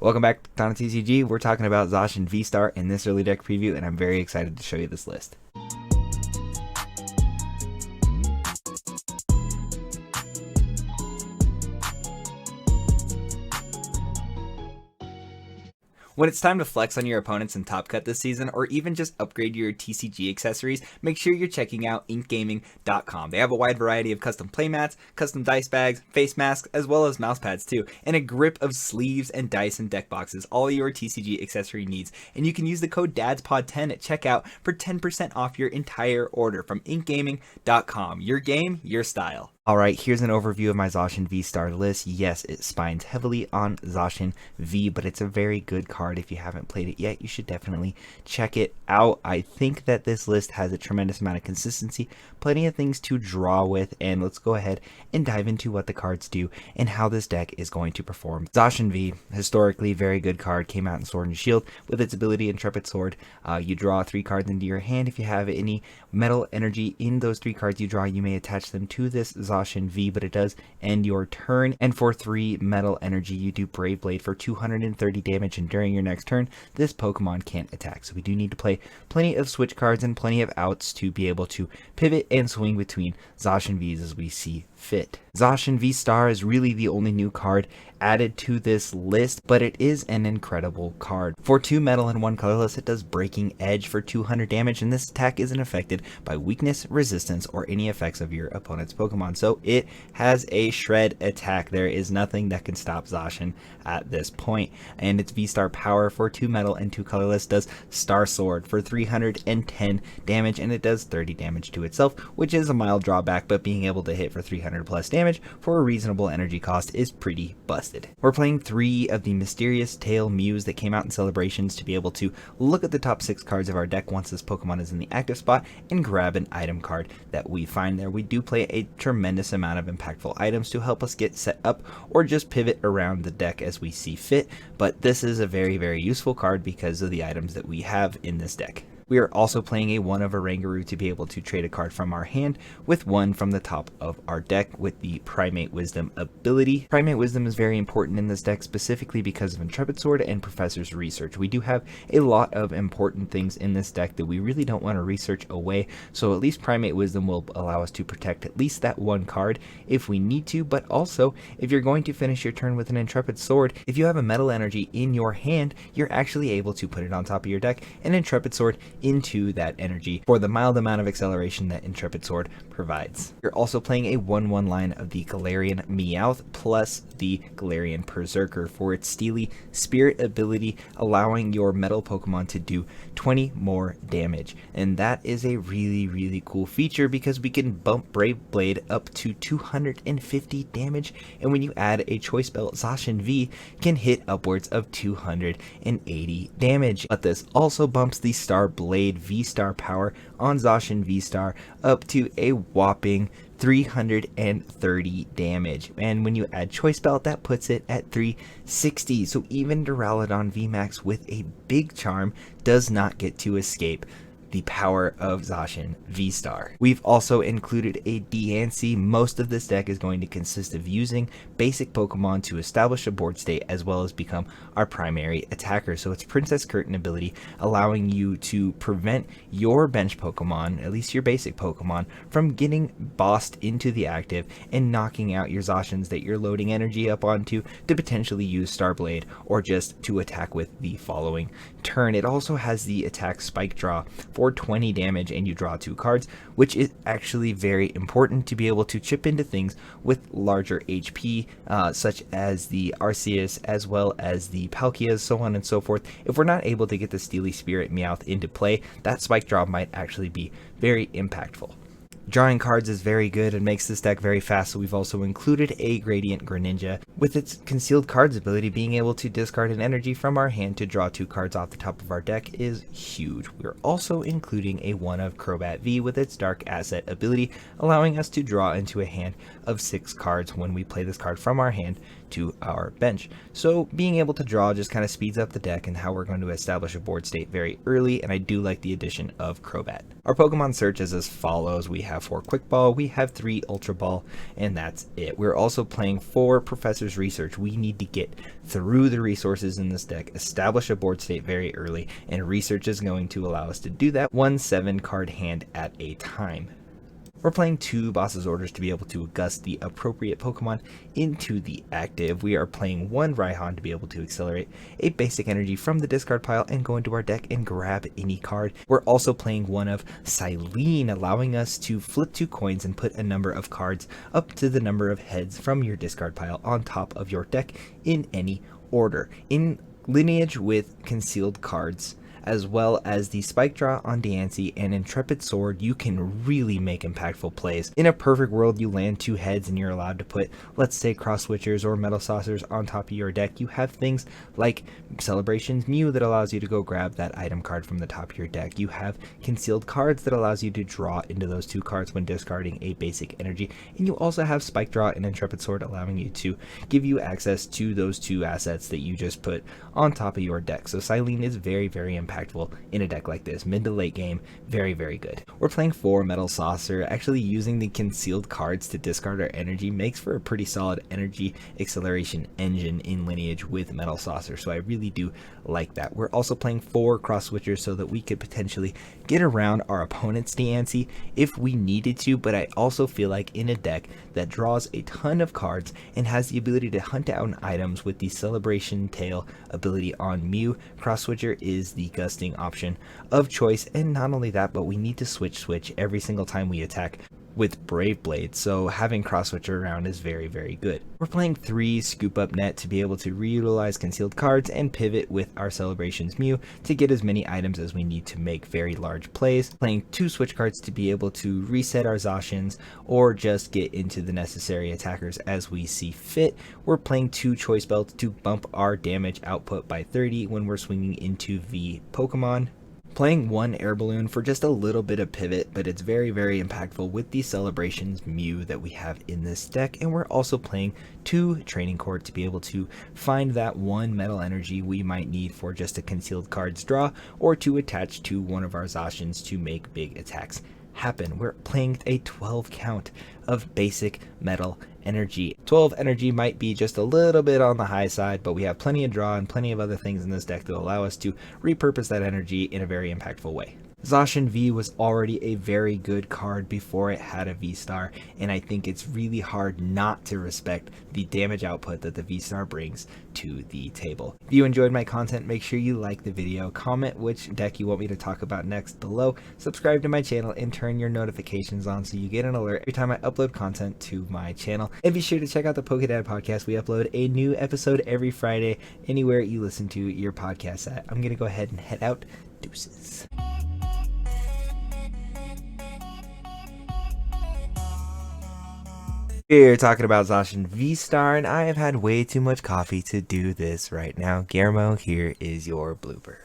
Welcome back to Tana TCG. We're talking about Zacian VSTAR in this early deck preview, and I'm very excited to show you this list. When it's time to flex on your opponents in Top Cut this season, or even just upgrade your TCG accessories, make sure you're checking out inkgaming.com. They have a wide variety of custom playmats, custom dice bags, face masks, as well as mouse pads too, and a grip of sleeves and dice and deck boxes, all your TCG accessory needs. And you can use the code DADSPOD10 at checkout for 10% off your entire order from inkgaming.com. Your game, your style. Alright, here's an overview of my Zacian V-Star list. Yes, it spines heavily on Zacian V, but it's a very good card. If you haven't played it yet, you should definitely check it out. I think that this list has a tremendous amount of consistency, plenty of things to draw with, and let's go ahead and dive into what the cards do and how this deck is going to perform. Zacian V, historically very good card, came out in Sword and Shield with its ability Intrepid Sword. You draw 3 cards into your hand. If you have any metal energy in those 3 cards you draw, you may attach them to this Zacian V, but it does end your turn. And for 3 metal energy, you do Brave Blade for 230 damage, and during your next turn, this Pokemon can't attack. So we do need to play plenty of switch cards and plenty of outs to be able to pivot and swing between Zacian Vs as we see fit. Zacian V-Star is really the only new card added to this list, but it is an incredible card. For 2 metal and 1 colorless, it does Breaking Edge for 200 damage, and this attack isn't affected by weakness, resistance, or any effects of your opponent's Pokemon. So it has a shred attack. There is nothing that can stop Zacian at this point. And its V-Star power for 2 metal and 2 colorless does Star Sword for 310 damage, and it does 30 damage to itself, which is a mild drawback, but being able to hit for 300 plus damage for a reasonable energy cost is pretty busted. We're playing 3 of the Mysterious Tail Mews that came out in Celebrations to be able to look at the top 6 cards of our deck once this Pokemon is in the active spot and grab an item card that we find there. We do play a tremendous amount of impactful items to help us get set up or just pivot around the deck as we see fit, but this is a very useful card because of the items that we have in this deck. We are also playing a 1 of Oranguru to be able to trade a card from our hand with 1 from the top of our deck with the Primate Wisdom ability. Primate Wisdom is very important in this deck specifically because of Intrepid Sword and Professor's Research. We do have a lot of important things in this deck that we really don't want to research away, so at least Primate Wisdom will allow us to protect at least that 1 card if we need to, but also if you're going to finish your turn with an Intrepid Sword, if you have a metal energy in your hand, you're actually able to put it on top of your deck and Intrepid Sword into that energy for the mild amount of acceleration that Intrepid Sword provides. You're also playing a 1/1 line of the Galarian Meowth plus the Galarian Berserker for its Steely Spirit ability, allowing your metal Pokemon to do 20 more damage. And that is a really cool feature because we can bump Brave Blade up to 250 damage, and when you add a Choice Belt, Zacian V can hit upwards of 280 damage. But this also bumps the Star Blade V-Star power on Zacian V-Star up to a whopping 330 damage, and when you add Choice Belt, that puts it at 360. So even Duraludon VMAX with a big charm does not get to escape the power of Zacian V-Star. We've also included a Diancie. Most of this deck is going to consist of using basic Pokemon to establish a board state as well as become our primary attacker. So it's Princess Curtain ability, allowing you to prevent your bench Pokemon, at least your basic Pokemon, from getting bossed into the active and knocking out your Zacians that you're loading energy up onto to potentially use Starblade or just to attack with the following turn. It also has the attack Spike Draw for 20 damage, and you draw 2 cards, which is actually very important to be able to chip into things with larger HP, such as the Arceus as well as the Palkias, so on and so forth. If we're not able to get the Steely Spirit Meowth into play, that Spike Draw might actually be very impactful. Drawing cards is very good and makes this deck very fast, so we've also included a Gradient Greninja with its Concealed Cards ability. Being able to discard an energy from our hand to draw 2 cards off the top of our deck is huge. We're also including a 1 of Crobat V with its Dark Asset ability, allowing us to draw into a hand of 6 cards when we play this card from our hand to our bench. So being able to draw just kind of speeds up the deck and how we're going to establish a board state very early, and I do like the addition of Crobat. Our Pokemon search is as follows. We have 4 Quick Ball, we have 3 Ultra Ball, and that's it. We're also playing 4 Professor's Research. We need to get through the resources in this deck, establish a board state very early, and Research is going to allow us to do that 1 7-card hand at a time. We're playing 2 Boss's Orders to be able to gust the appropriate Pokemon into the active. We are playing 1 Raihan to be able to accelerate a basic energy from the discard pile and go into our deck and grab any card. We're also playing 1 of Silene, allowing us to flip 2 coins and put a number of cards up to the number of heads from your discard pile on top of your deck in any order. In Lineage with concealed cards, as well as the Spike Draw on Diancie and Intrepid Sword, you can really make impactful plays. In a perfect world, you land 2 heads and you're allowed to put, let's say, Cross Switchers or Metal Saucers on top of your deck. You have things like Celebrations Mew that allows you to go grab that item card from the top of your deck. You have concealed cards that allows you to draw into those 2 cards when discarding a basic energy. And you also have Spike Draw and Intrepid Sword allowing you to give you access to those 2 assets that you just put on top of your deck. So Silene is very, very impactful in a deck like this. Mid to late game, very, very good. We're playing 4 Metal Saucer. Actually using the concealed cards to discard our energy makes for a pretty solid energy acceleration engine in Lineage with Metal Saucer, so I really do like that. We're also playing 4 Cross Switchers so that we could potentially get around our opponent's Diancie if we needed to, but I also feel like in a deck that draws a ton of cards and has the ability to hunt down items with the Celebration Tail ability on Mew, Cross Switcher is the gusting option of choice. And not only that, but we need to switch every single time we attack with Brave Blade, so having Cross Switcher around is very, very good. We're playing 3 Scoop Up Net to be able to reutilize concealed cards and pivot with our Celebrations Mew to get as many items as we need to make very large plays. Playing 2 Switch cards to be able to reset our Zacians or just get into the necessary attackers as we see fit. We're playing 2 Choice Belts to bump our damage output by 30 when we're swinging into V Pokemon. Playing 1 Air Balloon for just a little bit of pivot, but it's very, very impactful with the Celebrations Mew that we have in this deck. And we're also playing 2 Training Court to be able to find that 1 Metal Energy we might need for just a concealed cards draw or to attach to one of our Zacians to make big attacks happen. We're playing a 12 count of basic Metal Energy. 12 energy might be just a little bit on the high side, but we have plenty of draw and plenty of other things in this deck to allow us to repurpose that energy in a very impactful way. Zacian V was already a very good card before it had a V-Star, and I think it's really hard not to respect the damage output that the V-Star brings to the table. If you enjoyed my content, make sure you like the video, comment which deck you want me to talk about next below, subscribe to my channel, and turn your notifications on so you get an alert every time I upload content to my channel. And be sure to check out the PokeDad podcast. We upload a new episode every Friday anywhere you listen to your podcasts at. I'm going to go ahead and head out. Deuces. We're talking about Zacian VSTAR, and I have had way too much coffee to do this right now. Guillermo, here is your blooper.